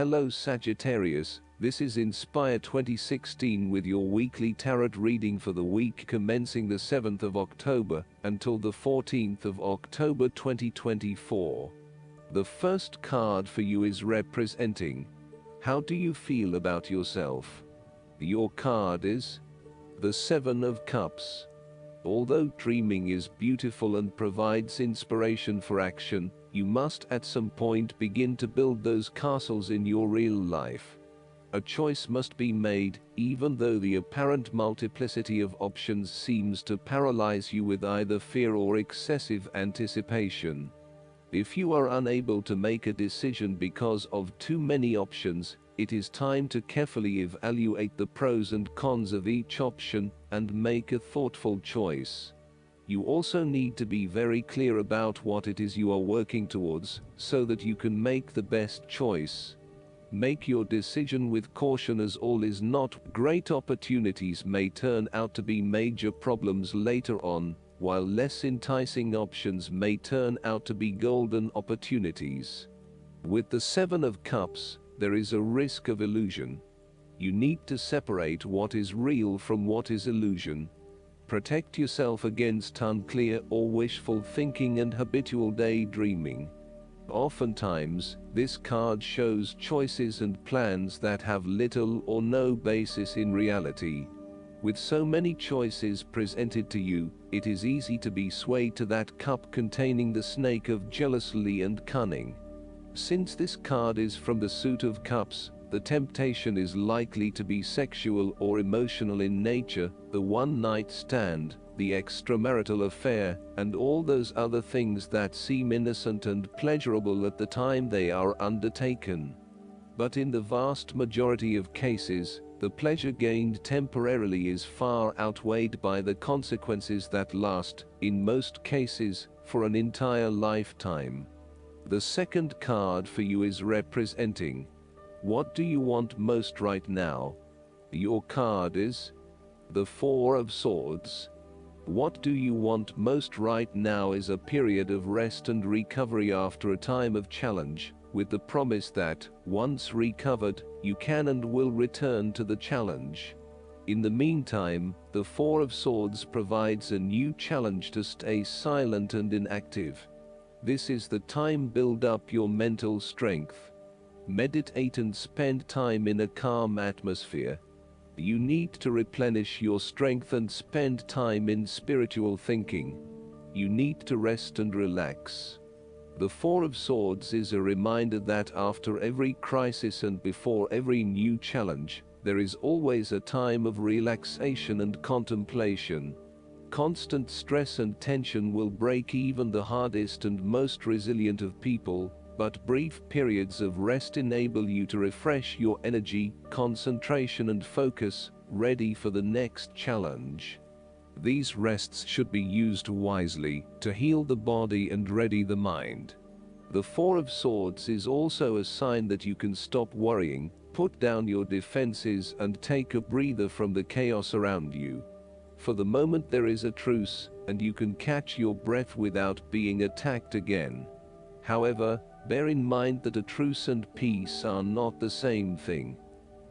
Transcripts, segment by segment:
Hello Sagittarius, this is Inspire 2016 with your weekly tarot reading for the week commencing the 7th of October until the 14th of October 2024. The first card for you is representing, how do you feel about yourself? Your card is the Seven of Cups. Although dreaming is beautiful and provides inspiration for action, you must at some point begin to build those castles in your real life. A choice must be made, even though the apparent multiplicity of options seems to paralyze you with either fear or excessive anticipation. If you are unable to make a decision because of too many options, it is time to carefully evaluate the pros and cons of each option and make a thoughtful choice. You also need to be very clear about what it is you are working towards, so that you can make the best choice. Make your decision with caution, as all is not great opportunities may turn out to be major problems later on, while less enticing options may turn out to be golden opportunities. With the Seven of Cups, there is a risk of illusion. You need to separate what is real from what is illusion. Protect yourself against unclear or wishful thinking and habitual daydreaming. Oftentimes, this card shows choices and plans that have little or no basis in reality. With so many choices presented to you, it is easy to be swayed to that cup containing the snake of jealousy and cunning. Since this card is from the suit of cups, the temptation is likely to be sexual or emotional in nature, the one-night stand, the extramarital affair, and all those other things that seem innocent and pleasurable at the time they are undertaken. But in the vast majority of cases, the pleasure gained temporarily is far outweighed by the consequences that last, in most cases, for an entire lifetime. The second card for you is representing, what do you want most right now? Your card is the Four of Swords. What do you want most right now is a period of rest and recovery after a time of challenge, with the promise that, once recovered, you can and will return to the challenge. In the meantime, the Four of Swords provides a new challenge to stay silent and inactive. This is the time to build up your mental strength. Meditate and spend time in a calm atmosphere. You need to replenish your strength and spend time in spiritual thinking. You need to rest and relax. The Four of Swords is a reminder that after every crisis and before every new challenge, there is always a time of relaxation and contemplation. Constant stress and tension will break even the hardest and most resilient of people, but brief periods of rest enable you to refresh your energy, concentration and focus, ready for the next challenge. These rests should be used wisely, to heal the body and ready the mind. The Four of Swords is also a sign that you can stop worrying, put down your defenses and take a breather from the chaos around you. For the moment there is a truce, and you can catch your breath without being attacked again. However, bear in mind that a truce and peace are not the same thing.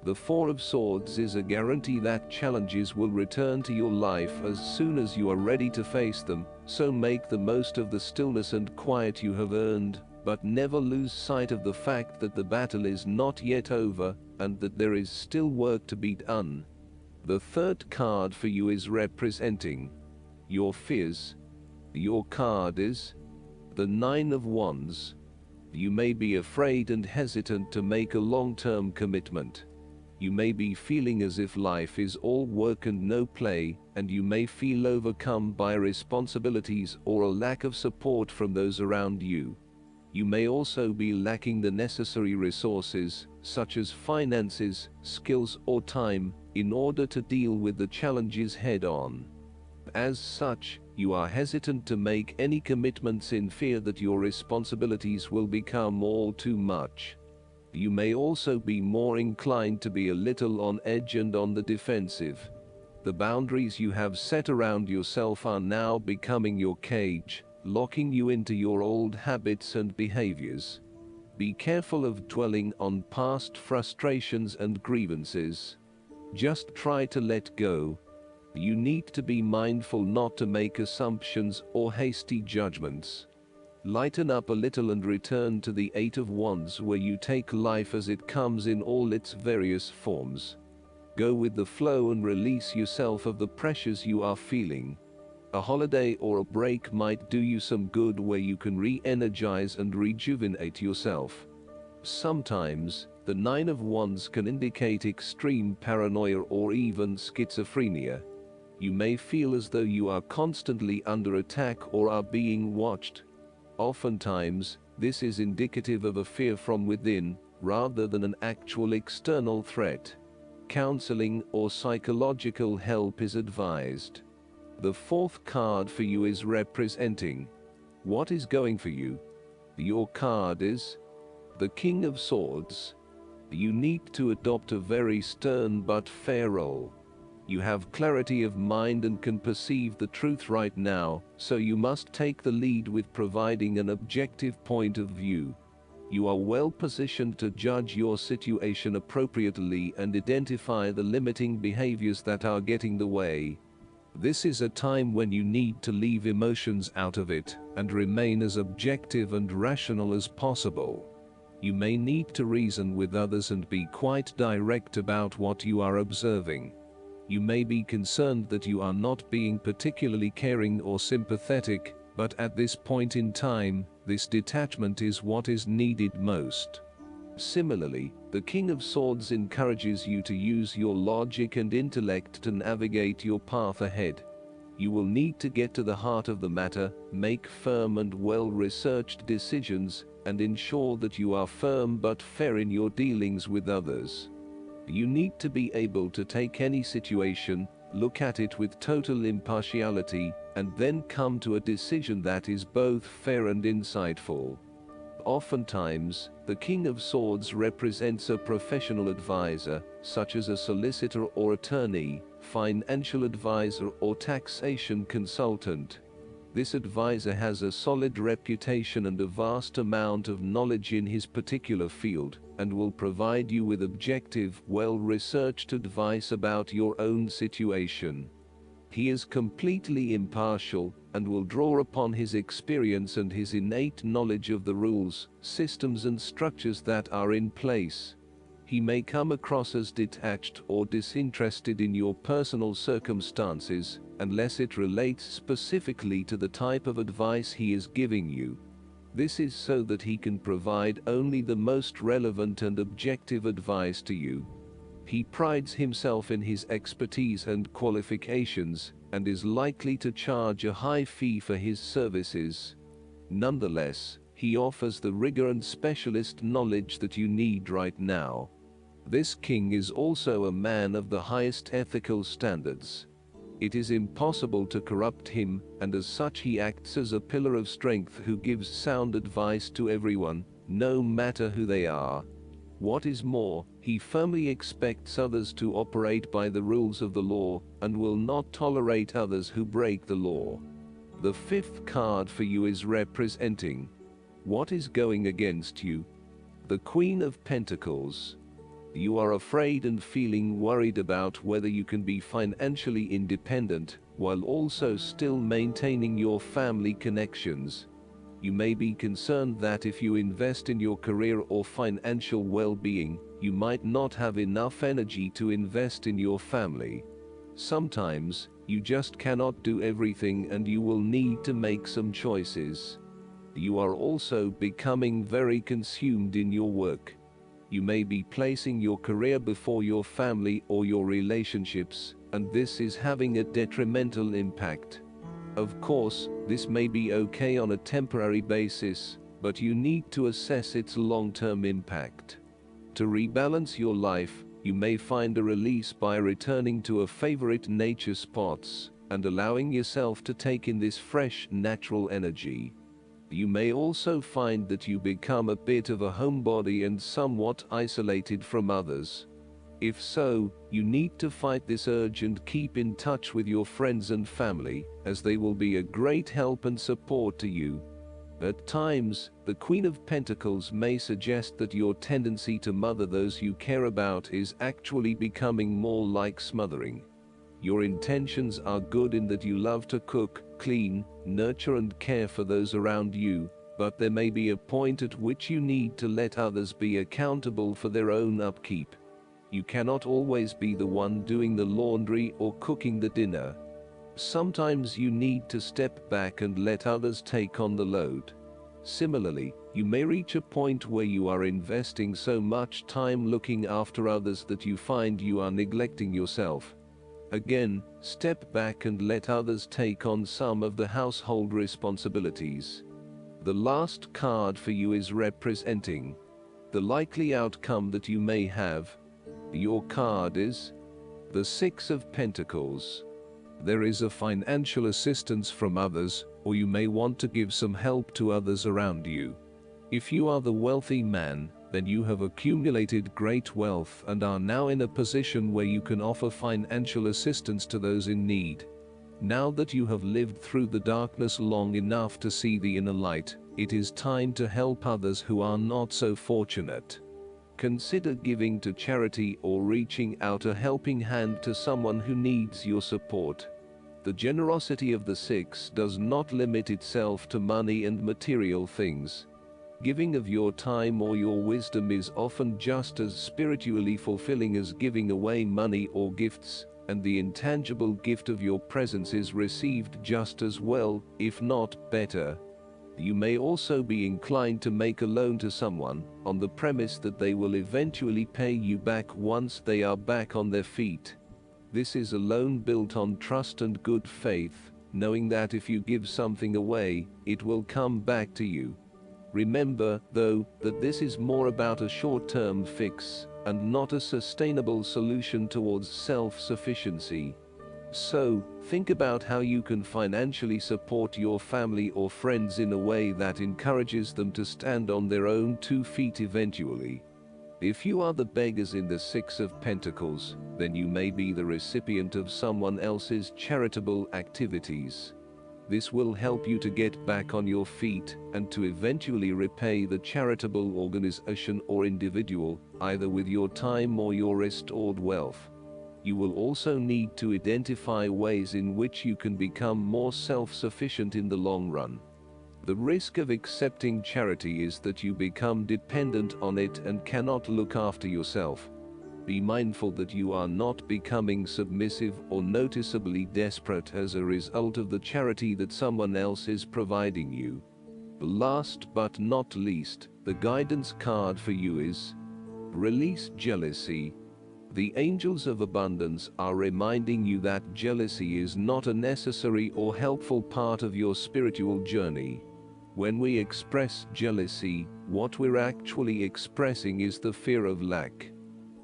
The Four of Swords is a guarantee that challenges will return to your life as soon as you are ready to face them, so make the most of the stillness and quiet you have earned, but never lose sight of the fact that the battle is not yet over, and that there is still work to be done. The third card for you is representing your fears. Your card is the Nine of Wands. You may be afraid and hesitant to make a long-term commitment. You may be feeling as if life is all work and no play, and you may feel overcome by responsibilities or a lack of support from those around you. You may also be lacking the necessary resources, such as finances, skills or time, in order to deal with the challenges head-on. As such, you are hesitant to make any commitments in fear that your responsibilities will become all too much. You may also be more inclined to be a little on edge and on the defensive. The boundaries you have set around yourself are now becoming your cage, locking you into your old habits and behaviors. Be careful of dwelling on past frustrations and grievances. Just try to let go. You need to be mindful not to make assumptions or hasty judgments. Lighten up a little and return to the Eight of Wands, where you take life as it comes in all its various forms. Go with the flow and release yourself of the pressures you are feeling. A holiday or a break might do you some good, where you can re-energize and rejuvenate yourself. Sometimes, the Nine of Wands can indicate extreme paranoia or even schizophrenia. You may feel as though you are constantly under attack or are being watched. Oftentimes, this is indicative of a fear from within, rather than an actual external threat. Counseling or psychological help is advised. The fourth card for you is representing what is going for you. Your card is the King of Swords. You need to adopt a very stern but fair role. You have clarity of mind and can perceive the truth right now, so you must take the lead with providing an objective point of view. You are well positioned to judge your situation appropriately and identify the limiting behaviors that are getting the way. This is a time when you need to leave emotions out of it and remain as objective and rational as possible. You may need to reason with others and be quite direct about what you are observing. You may be concerned that you are not being particularly caring or sympathetic, but at this point in time, this detachment is what is needed most. Similarly, the King of Swords encourages you to use your logic and intellect to navigate your path ahead. You will need to get to the heart of the matter, make firm and well-researched decisions, and ensure that you are firm but fair in your dealings with others. You need to be able to take any situation, look at it with total impartiality, and then come to a decision that is both fair and insightful. Oftentimes, the King of Swords represents a professional advisor, such as a solicitor or attorney, financial advisor or taxation consultant. This advisor has a solid reputation and a vast amount of knowledge in his particular field, and will provide you with objective, well-researched advice about your own situation. He is completely impartial, and will draw upon his experience and his innate knowledge of the rules, systems and structures that are in place. He may come across as detached or disinterested in your personal circumstances, unless it relates specifically to the type of advice he is giving you. This is so that he can provide only the most relevant and objective advice to you. He prides himself in his expertise and qualifications, and is likely to charge a high fee for his services. Nonetheless, he offers the rigor and specialist knowledge that you need right now. This king is also a man of the highest ethical standards. It is impossible to corrupt him, and as such he acts as a pillar of strength who gives sound advice to everyone, no matter who they are. What is more, he firmly expects others to operate by the rules of the law, and will not tolerate others who break the law. The fifth card for you is representing what is going against you. The Queen of Pentacles. You are afraid and feeling worried about whether you can be financially independent, while also still maintaining your family connections. You may be concerned that if you invest in your career or financial well-being, you might not have enough energy to invest in your family. Sometimes, you just cannot do everything and you will need to make some choices. You are also becoming very consumed in your work. You may be placing your career before your family or your relationships, and this is having a detrimental impact. Of course, this may be okay on a temporary basis, but you need to assess its long-term impact. To rebalance your life, you may find a release by returning to a favorite nature spots and allowing yourself to take in this fresh, natural energy. You may also find that you become a bit of a homebody and somewhat isolated from others. If so, you need to fight this urge and keep in touch with your friends and family, as they will be a great help and support to you. At times, the Queen of Pentacles may suggest that your tendency to mother those you care about is actually becoming more like smothering. Your intentions are good in that you love to cook, clean, nurture and care for those around you, but there may be a point at which you need to let others be accountable for their own upkeep. You cannot always be the one doing the laundry or cooking the dinner. Sometimes you need to step back and let others take on the load. Similarly, you may reach a point where you are investing so much time looking after others that you find you are neglecting yourself. Again, step back and let others take on some of the household responsibilities. The last card for you is representing the likely outcome that you may have. Your card is the Six of Pentacles. There is a financial assistance from others, or you may want to give some help to others around you. If you are the wealthy man, then you have accumulated great wealth and are now in a position where you can offer financial assistance to those in need. Now that you have lived through the darkness long enough to see the inner light, it is time to help others who are not so fortunate. Consider giving to charity or reaching out a helping hand to someone who needs your support. The generosity of the Six does not limit itself to money and material things. Giving of your time or your wisdom is often just as spiritually fulfilling as giving away money or gifts, and the intangible gift of your presence is received just as well, if not better. You may also be inclined to make a loan to someone, on the premise that they will eventually pay you back once they are back on their feet. This is a loan built on trust and good faith, knowing that if you give something away, it will come back to you. Remember, though, that this is more about a short-term fix, and not a sustainable solution towards self-sufficiency. So, think about how you can financially support your family or friends in a way that encourages them to stand on their own 2 feet eventually. If you are the beggars in the Six of Pentacles, then you may be the recipient of someone else's charitable activities. This will help you to get back on your feet and to eventually repay the charitable organization or individual, either with your time or your restored wealth. You will also need to identify ways in which you can become more self-sufficient in the long run. The risk of accepting charity is that you become dependent on it and cannot look after yourself. Be mindful that you are not becoming submissive or noticeably desperate as a result of the charity that someone else is providing you. Last but not least, the guidance card for you is Release Jealousy. The angels of abundance are reminding you that jealousy is not a necessary or helpful part of your spiritual journey. When we express jealousy, what we're actually expressing is the fear of lack.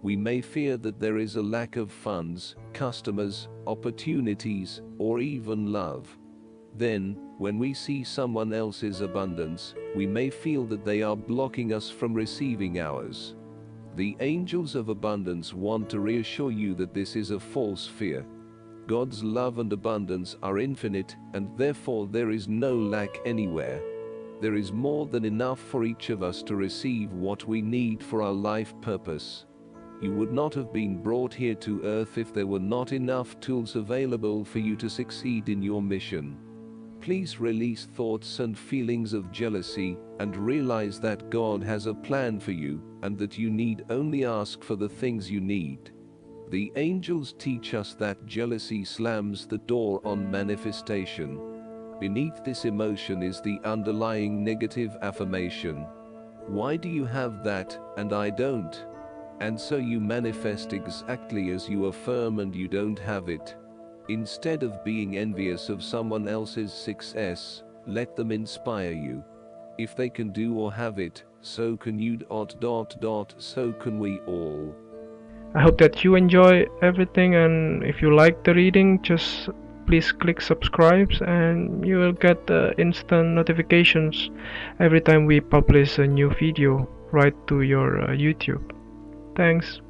We may fear that there is a lack of funds, customers, opportunities, or even love. Then, when we see someone else's abundance, we may feel that they are blocking us from receiving ours. The angels of abundance want to reassure you that this is a false fear. God's love and abundance are infinite, and therefore there is no lack anywhere. There is more than enough for each of us to receive what we need for our life purpose. You would not have been brought here to earth if there were not enough tools available for you to succeed in your mission. Please release thoughts and feelings of jealousy and realize that God has a plan for you and that you need only ask for the things you need. The angels teach us that jealousy slams the door on manifestation. Beneath this emotion is the underlying negative affirmation. Why do you have that, and I don't? And so you manifest exactly as you affirm and you don't have it. Instead of being envious of someone else's success, let them inspire you. If they can do or have it, so can you. So can we all. I hope that you enjoy everything, and if you like the reading, just please click subscribe and you will get instant notifications every time we publish a new video right to your YouTube. Thanks.